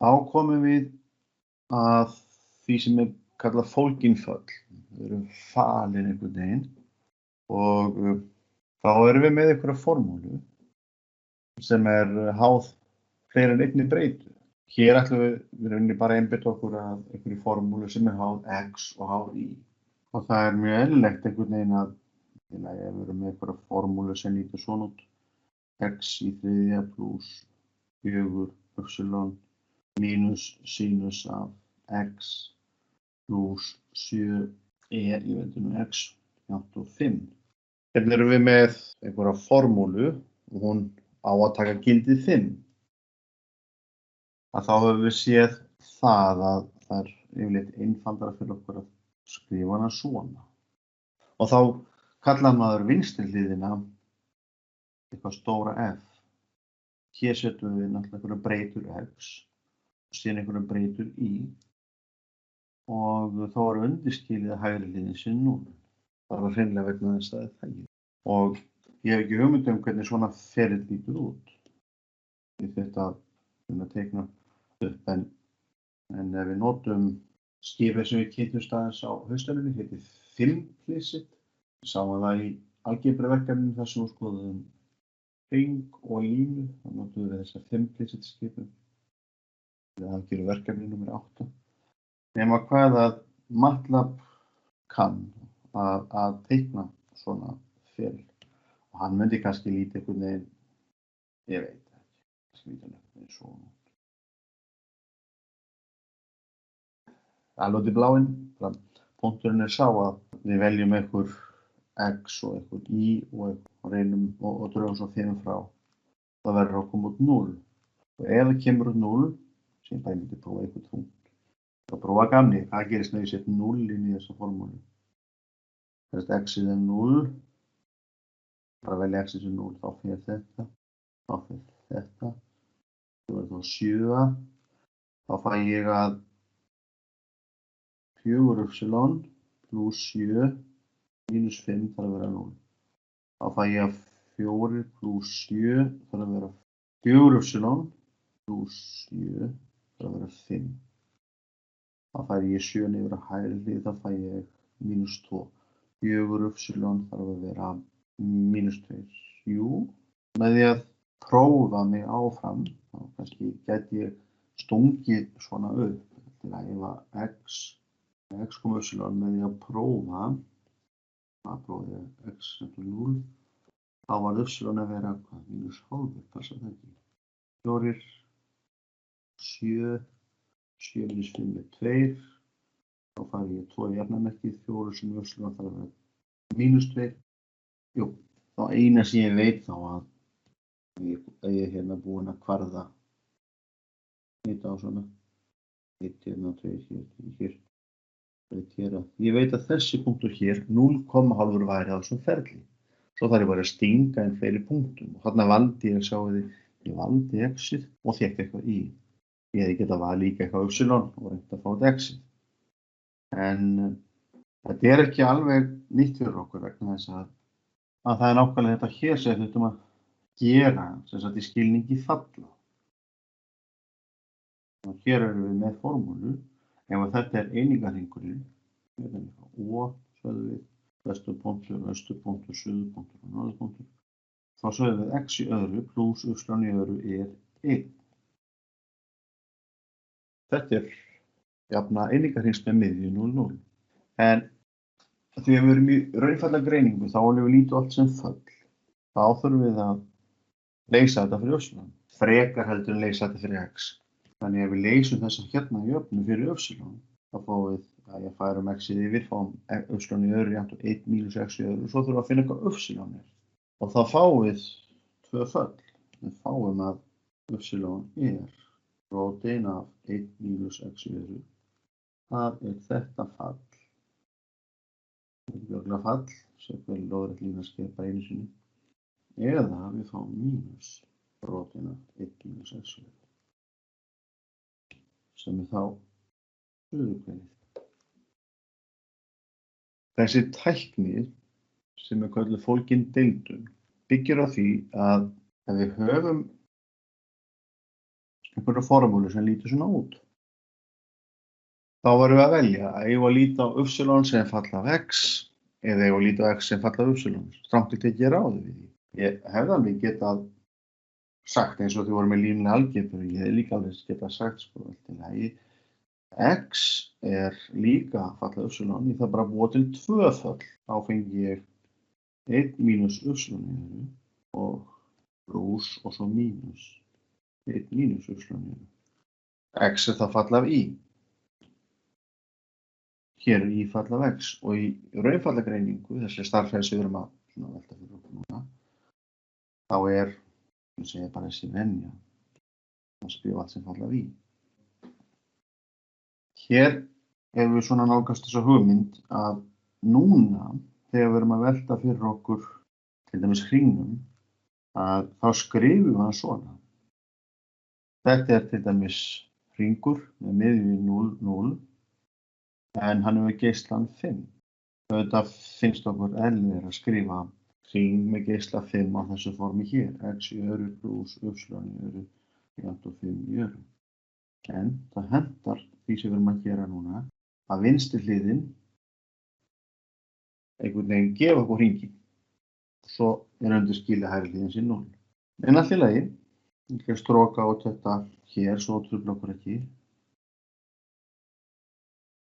Þá komum við að því sem kallað fólginföll. Við erum falin einhvern veginn og þá erum við með einhverja formúlu sem háð fleiri en einni breytu. Hér ætlum við rauninni bara að einbeita okkur að einhverju formúlu sem háð x og háð y. Og það mjög eðlilegt einhvern veginn að ef við erum með einhverja formúlu sem lítur svona út, x í þriðja pluss 4 y mínus sinus af x pluss 7 í vendinu x jafnt og 5. Hérna erum við með einhverja formúlu og hún á að taka gildið 5. Að þá höfum við séð það að það yfirleitt einfaldara fyrir okkur að skrifa hana svona. Og þá kallar maður vinstri hliðina eitthvað stóra F. Hér setjum við náttúrulega einhverja breytur x og síðan einhverja breytur y og þá undirskilið að hægri hliðin sé 0. Það var hreinlega vegna þess að það þægilegt. Og ég hef ekki hugmynd hvernig svona ferill lítur út. Ég þetta að teikna upp en ef við notum skipið sem við kynntumst aðeins á haustönninni, heitir FIMPLICIT. Við sáum það í algebruverkefninu þar sem við skoðum hring og línu. Þá notum við þessar FIMPLICIT skipum. Það gerir verkefni númer 8. Nema hvað að MATLAB kann að teikna svona ferill. Og hann myndi kannski líta einhvern veginn, ég veit ekki, kannski líta einhvern veginn svona. Alveg til bláinn, punkturinn sá að við veljum einhver x og einhver y og reynum og drögum svo 5 frá. Það verður að koma út 0. Og ef það kemur út 0, sem bara myndi prófa einhvern punkt. Það prófa gamni, hvað gerist þegar ég set 0 inn í þessa formúlu? Þegar x-ið 0, bara velja x-ið 0, þá fyrir þetta, þá fyrir þetta, þá er þá 7, þá fæ ég að 4y pluss 7 minus 5 þarf að vera 0. Þá fæ ég að 4 pluss 7 þarf að vera 4y pluss 7 þarf að vera 5. Þá fæ ég 7 yfir að hægri hlið, þá fæ ég minus 2. 4y þarf að vera minus 2. Jú, með því að prófa mig áfram, þá kannski gæti ég stungið svona upp til að ef að x komma y með því að prófa x eftir 0, þá var y að vera minus hálfur, passa það ekki. 4, 7 minus 5 er 2, þá fær ég 2 jafnamerkið, 4 sem y þarf að vera minus 2. Jú, þá eina sem ég veit þá að ég er hérna búinn að kvarða þetta á svona 1, 2, hér. Ég veit að þessi punktur hér, 0,5 væri á þessum ferli. Svo þarf ég bara að stinga inn fleiri punktum. Og þarna valdi ég valdi x-ið og fékk eitthvað y. Ég hefði getað valið líka eitthvað y og reynt að fá þetta x-ið. En þetta er ekki alveg nýtt fyrir okkur vegna þess að það er nákvæmlega þetta hér sem við þurfum að gera, sem sagt í skilningi falla. Og hér erum við með formúlu. Ef þetta er einingarhringurinn, O, sögðum við, vesturpunktur, austurpunktur, suðurpunktur og norðurpunktur, þá sögðum við x í öðru pluss y í öðru er 1. Þetta er jafna einingarhrings með miðju 0, 0. En því að við erum í raunfalla greiningu, þá viljum við líta allt sem föll. Þá þurfum við að leysa þetta fyrir y. Frekar heldur en leysa þetta fyrir x. Þannig ef við leysum þessa hérna í jöfnu fyrir y, þá fáum við að ég færum x-ið yfir, fáum y í öðru jafnt og 1 mínus x í öðru, og svo þurfum við að finna eitthvað y er. Og þá fáum við 2 föll. Við fáum að y er rótin af 1 mínus x í öðru. Það er þetta fall. Þetta er björglega fall, sem vel lóðrætt lína skeið bara einu sinni. Eða við fáum mínus rótin af 1 mínus x í öðru. Sem er þá suðurgreinið. Þessi tækni sem er kölluð fólgindeildun byggir á því að ef við höfum einhverju formúlu sem lítur svona út. Þá varum við að velja að eigum að líta á y sem fall af x eða eigum að líta á x sem fall af y. Strangt til tekið ráði við því. Ég hefði alveg getað sagt eins og þau voru með línulega algebru, ég hefði líka alveg getað sagt sko allt í lagi. X líka fall af y, ég þarf bara að búa til 2 föll. Þá fengi ég 1 mínus y og plús og svo mínus 1 mínus y. X það fall af y. Hér í fall af x og í raunfallagreiningu, þessi starffræði sem við erum að velta fyrir okkur núna, þá ég segi bara þessi venja að skrifa allt sem fall af y. Hér erum við svona nálgast þessa hugmynd að núna, þegar við erum að velta fyrir okkur til dæmis hringnum, að þá skrifum við hann svona. Þetta til dæmis hringur með miðju 0, 0. En hann hefur geislan 5. Þetta finnst okkur eðlilegra að skrifa hring með geisla 5 á þessu formi hér. X í öru plús y í öru jafnt og 5 í öru. En það hentar því sem við erum að gera núna að vinstri hliðin einhvern veginn gefa okkur hringi. Svo undir skilja hægri hliðin sem 0. En allt í lagi, ég skal stróka út þetta hér svo truflar okkur ekki.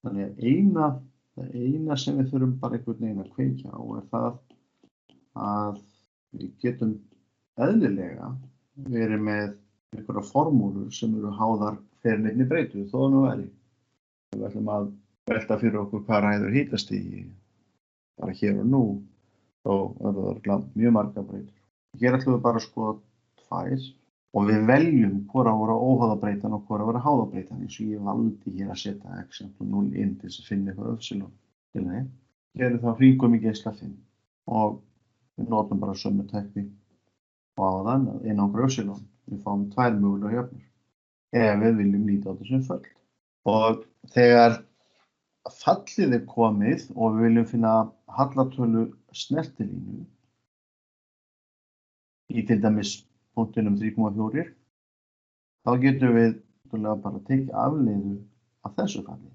Þannig að það eina sem við þurfum bara einhvern veginn að kveikja á það að við getum eðlilega verið með einhverja formúlur sem eru háðar fyrir neinni breytu, þó það nú væri. Við ætlum að velta fyrir okkur hvað ræður hitastigi bara hér og nú, þó verður það mjög margar breytur. Hér ætlum við bara að skoða 2 og við veljum hvora voru óháðabreytan og hvora voru háðabreytan, eins og ég valdi hér að setja x = 0 inn til þess að finna eitthvað y. Hér þá hringum í geisla 5 og við notum bara sömu tekník og áðan að einangra y. Við fáum 2 mögulegar jöfnur ef við viljum líta á þetta sem föll. Og þegar fallið komið og við viljum finna hallatölu snertilínu í til dæmis punktinum 3,4, þá getum við bara tekið afleiðu af þessu falli.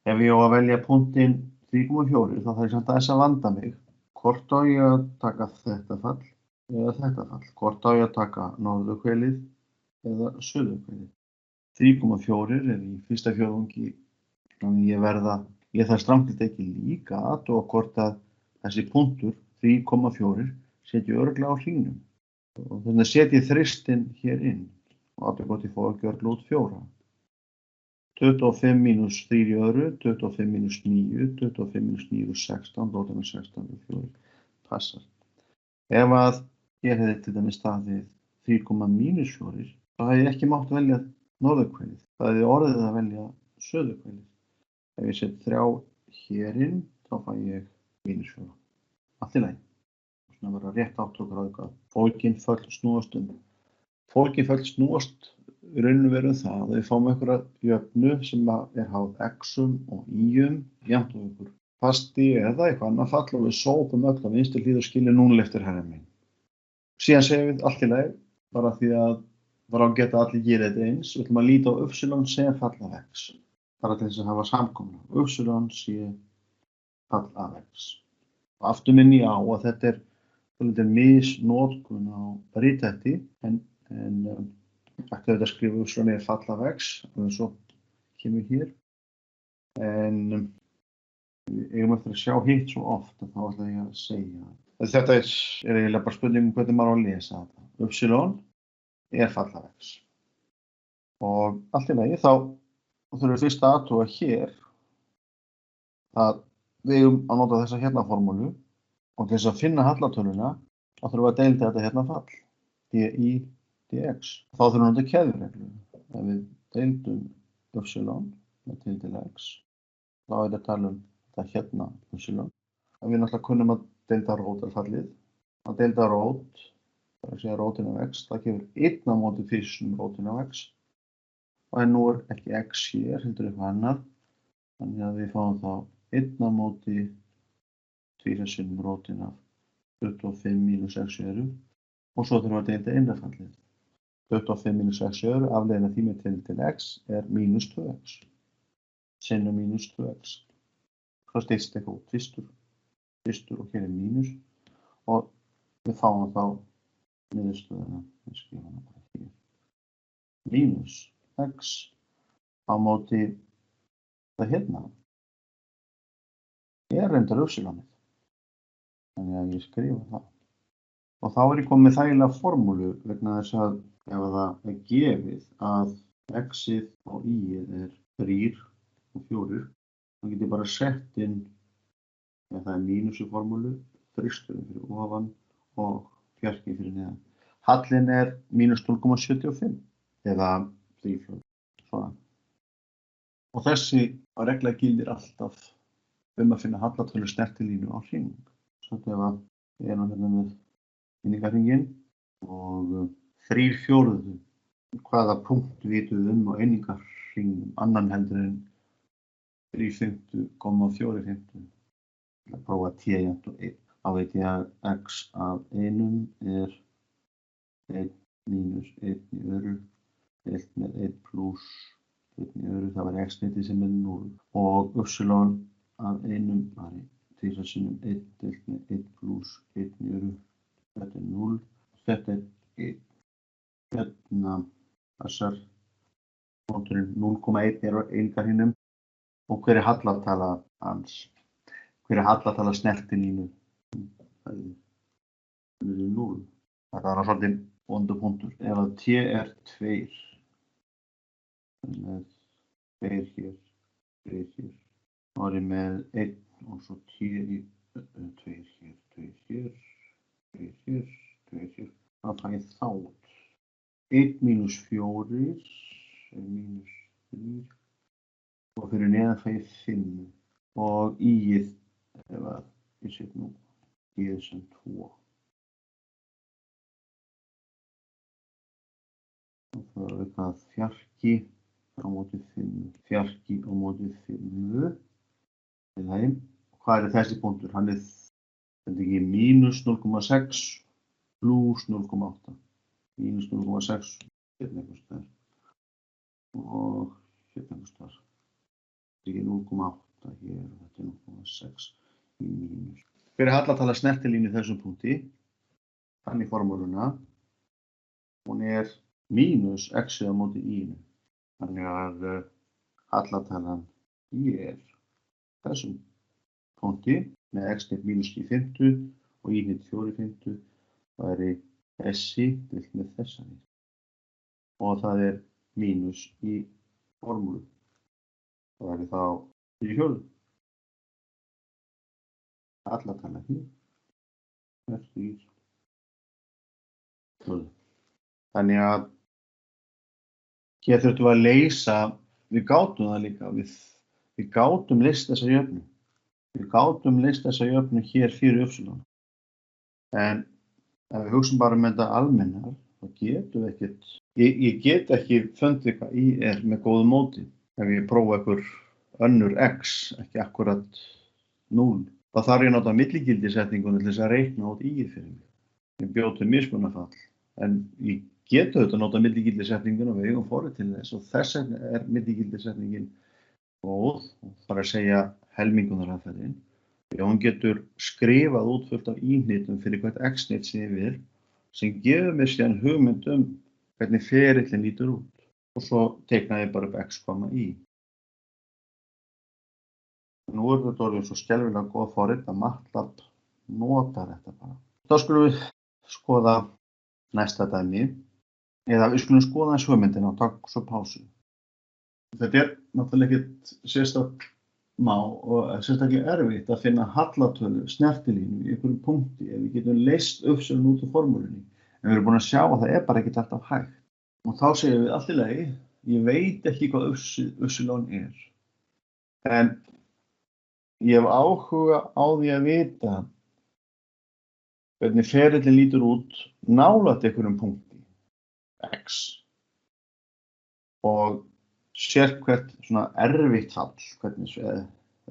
Ef ég á að velja punktin 3,4, þá þarf ég samt aðeins að vanda mig. Hvort á ég að taka þetta fall eða þetta fall? Hvort á ég að taka norðurhvelið eða suðurhvelið? 3,4 í fyrsta fjórðungi, þannig ég þarf strangt til tekið líka að athuga hvort að þessi punktur 3,4 setji örugglega á hringnum. Og þannig setjum ég þristinn hér inn og athuga hvort ég fá að gjörla út 4. 25 mínus 3 í öðru, 25 mínus 9, 25 mínus 9 er 16, rótin er 16 og 4 passar. Ef að ég hefði til dæmis staðið 3,-4, þá hefði ég ekki mátt velja norðurhvelið. Það hefði orðið að velja suðurhvelið. Ef ég set 3 hér inn, þá fæ ég -4. Allt í lagi. Svona vera rétt áttökur á eitthvað. Fólkin föll snúast Fólkin föll snúast í raun og veru það að við fáum einhverja jöfnu sem háð x-um og y-um jafnt og einhver fasti eða eitthvað annað fall og við sópum öll á vinstri hlið og skiljum 0 eftir hægri megin. Síðan segjum við allt í lagi, bara því að bara geta allir gera þetta eins, við ætlum að líta á y sem fall af x. Bara til þess að hafa samkomuna. Y sé fall af x. Og aftur minni á að þetta misnotkun á rithætti, en ætti auðvitað að skrifa y fall af x, og svo kemur hér. En við eigum eftir að sjá hitt svo oft að þá ætla ég að segja. Þetta eiginlega bara spurning hvernig maður á að lesa þetta. Y fall af x. Og allt í lagi þá þurfum við fyrst að athuga hér að við eigum að nota þessa hérna formúlu og til þess að finna hallatöluna þá þurfum við að deilda þetta hérna fall, dI dx. Þá þurfum við að nota keðjureglu. Ef við deildum y með tildeila x, þá þetta tala þetta hérna y. Og við náttúrulega kunnum að deilda rótarfallið. Að deilda rót, það er að segja rótin af x, það gefur 1 á móti fyrst rótin af x. Og nú ekki x hér, heldur eitthvað annað. Þannig að við fáum þá 1 á móti tvísinnum rótin af 25 mínus x í öðru. Og svo þurfum við að deilda innrafallið. 25 mínus x í öðru, afleiðin af því með til x er mínus 2x. Sinnum mínus 2x. Svo styrst eitthvað út fyrstur og hér er mínus og við fáum þá niðurstöðuna, við skrifum hana bara hér. Mínus x á móti það hérna er reyndar upsilonið. Þannig að ég skrifa það. Og þá er ég komið með þægilega formúlu vegna þess að ef það er gefið að x-ið og y-ið er 3 og 4, þá get ég bara sett inn, ef það er mínus í formúlu, þristurinn fyrir ofan og fjarkinn fyrir neðan. Hallinn er mínus 0,75 eða 3/4. Svona. Og þessi regla gildir alltaf að finna hallatölu snertilínu á hring. Svo ef ég er hérna með einingarhringinn og 3/4, hvaða punkt vitum við á einingarhringnum annan heldur en 3/5, 4/5. Að prófa t jafnt og 1. Þá veit ég að x af 1 er 1 mínus 1 í öðru, deilt með 1 pluss 1 í öðru, það var x-nitið sem er 0. Og upsilon af 1 var 3 sinnum 1 deilt með 1 pluss 1 í öðru, þetta er 0, þetta er 1. Hérna þessar punkturinn 0,1 er á einingarhringnum og hver er hallatala hans? Hver er hallatala snertilínu? Það er 0. Þetta er svolítið vondur punktur. Ef að t er 2, þannig að 2 hér, 2 hér, þá er ég með 1 og svo t í 2 hér, 2 hér, 2 hér, 2 hér. Þá fæ ég þá 1 mínus 4 er mínus 3 og fyrir neðan fæ ég 5 og í-ið, ef að ég set nú í-ið sem 2. Og það er eitthvað fjarki á móti 5, fjarki á móti 5. Hvað er þessi punktur? Hann er ekki mínus 0,6 pluss 0,8. Mínus 0,6 hérna einhvers staðar og hérna einhvers staðar. Þetta er ekki 0,8 hér og þetta er 0,6 í mínus. Hver er hallatala snertilínu í þessum punkti? Þannig formúluna. Hún er mínus x á móti y-inu. Þannig að hallatalan y er þessum punkti með x-nit mínus 3/5 og y-nit 4/5 væri þessi deilt með þessari. Og það er mínus í formúlu. Það væri þá 3/4. Hallatala hér er 3/4. Þannig að hér þurftum við að leysa, við gátum það líka, við gátum leyst þessa jöfnu. Við gátum leyst þessa jöfnu hér fyrir upsilon. En ef við hugsum bara þetta almennar, þá getum við ekkert, ég get ekki fundið hvað y er með góðu móti. Ef ég prófa einhver önnur x, ekki akkurat 0, þá þarf ég að nota milligildisetningunni til þess að reikna út y fyrir mig. Ég bjó til mismunafall, en ég geta auðvitað að nota milligildisetninguna og við eigum forrið til þess og þess vegna er milligildisetningin góð, það er að segja helmingunaraðferðin. Hún getur skrifað út fullt af y-hnitum fyrir hvert x-hnit sem ég vil, sem gefur mér síðan hugmynd hvernig ferillinn lítur út. Og svo teikna ég bara upp x, y. Nú er þetta orðið svo skelfilega góð forrit að MATLAB notar þetta bara. Þá skulum við skoða næsta dæmi, eða við skulum skoða eins hugmyndina og taka svo pásu. Þetta er náttúrulega ekkert sérstaklega erfitt að finna hallatölu snertilínu í einhverjum punkti ef við getum leyst upsilon út úr formúlunni. En við erum búin að sjá að það er bara ekkert alltaf hægt. Og þá segjum við allt í lagi, ég veit ekki hvað upsilon er. En ég hef áhuga á því að vita hvernig ferillinn lítur út nálægt einhverjum punkti, x. Og sérhvert svona erfitt fall, hvernig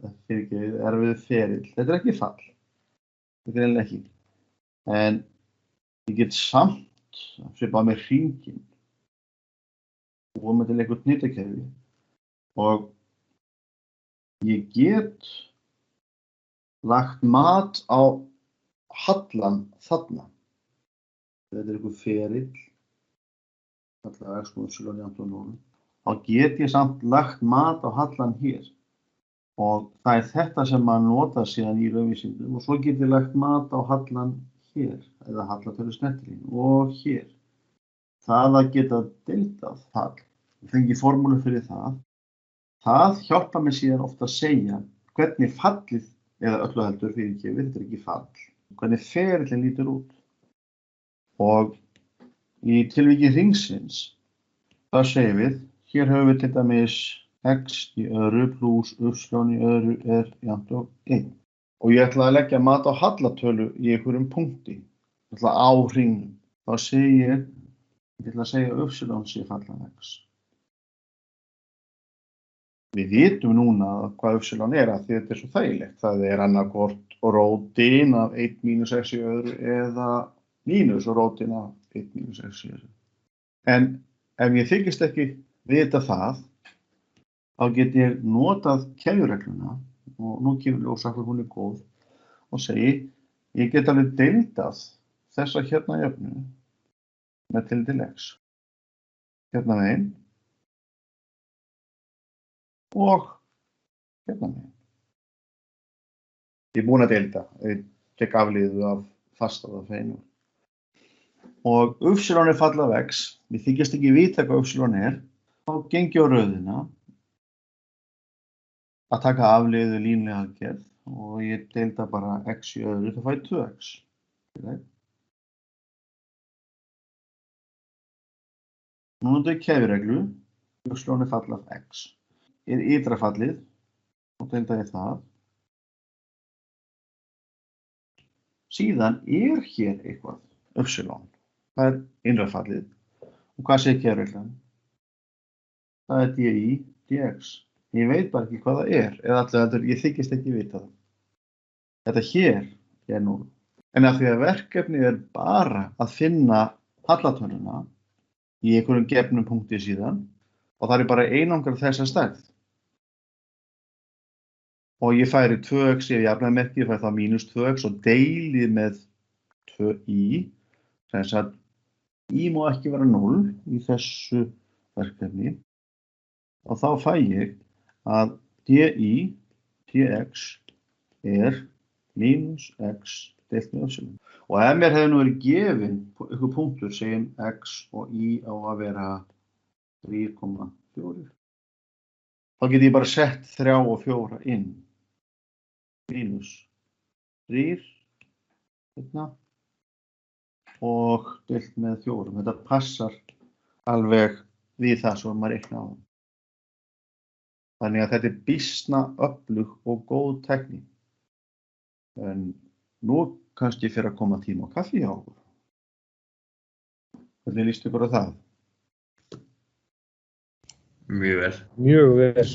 erfið ferill. Þetta er ekki fall, þetta er eiginlega ekki. En ég get samt svipað með hringinn búum til eitthvað hnitakerfi og ég get lagt mat á hallan þarna. Þetta eitthvað ferill, allavega x og y jafnt og 0. Þá get ég samt lagt mat á hallan hér. Og það þetta sem maður notar síðan í raunvísindum og svo get ég lagt mat á hallan hér, eða hallatölu snertilínu og hér. Það að geta deildað fall, fengi formúlu fyrir það, það hjálpar mér síðan ofta að segja hvernig fallið, eða öllu heldur fyrirgefið, þetta ekki fall, hvernig ferillinn lítur út. Og í tilviki hringsins, það segjum við, hér höfum við til dæmis x í öðru pluss y í öðru jafnt og 1. Og ég ætla að leggja mat á hallatölu í einhverjum punkti, á hringnum. Þá segi ég ætla að segja y sé fallan x. Við vitum núna hvað y að því þetta svo þægilegt. Það annarkvort rótin af 1 mínus x í öðru eða mínus rótin af 1 mínus x í öðru. En ef ég þykist ekki vita það, þá get ég notað keðjuregluna og nú kemur ljós að hún góð og segi, ég get alveg deildað þessa hérna jöfnu með tilliti til x. Hérna megin og hérna megin. Ég búinn að deilda, ég tek afleiðu af fastaða feinu. Og y fall af x, ég þykist ekki vita hvað y þá geng ég á röðina að taka afleiðu línlega aðgerð og ég deilda bara x í öðru, þá fæ ég 2x. Nú notum við keðjureglu, y fall af x. Ytra fallið, og deilda ég það. Síðan hér eitthvað, y. Það innra fallið. Og hvað segir keðjureglan? Það di dx. Ég veit bara ekki hvað það eða allavega ég þykist ekki vita það. Þetta hér 0. En af því að verkefnið bara að finna hallatöluna í einhverjum gefnum punkti síðan og það bara einangrar þessa stærð. Og ég færi 2x, ég jafnaðarmerki, ég færi þá mínus 2x og deili með 2i, þess að i má ekki vera 0 í þessu verkefni og þá fæ ég að di dx mínus x deilt með y. Og ef mér hefði nú verið gefinn einhver punktur, segjum x og y á að vera 3,4, þá get ég bara sett 3 og 4 inn. Mínus 3 hérna, og deilt með 4. Þetta passar alveg við það sem maður reikna á. Þannig að þetta býsna öflug og góð tekník. En nú kannski fyrir að koma tíma á kaffi hjá okkur. Hvernig líst ykkur á það? Mjög vel. Mjög vel.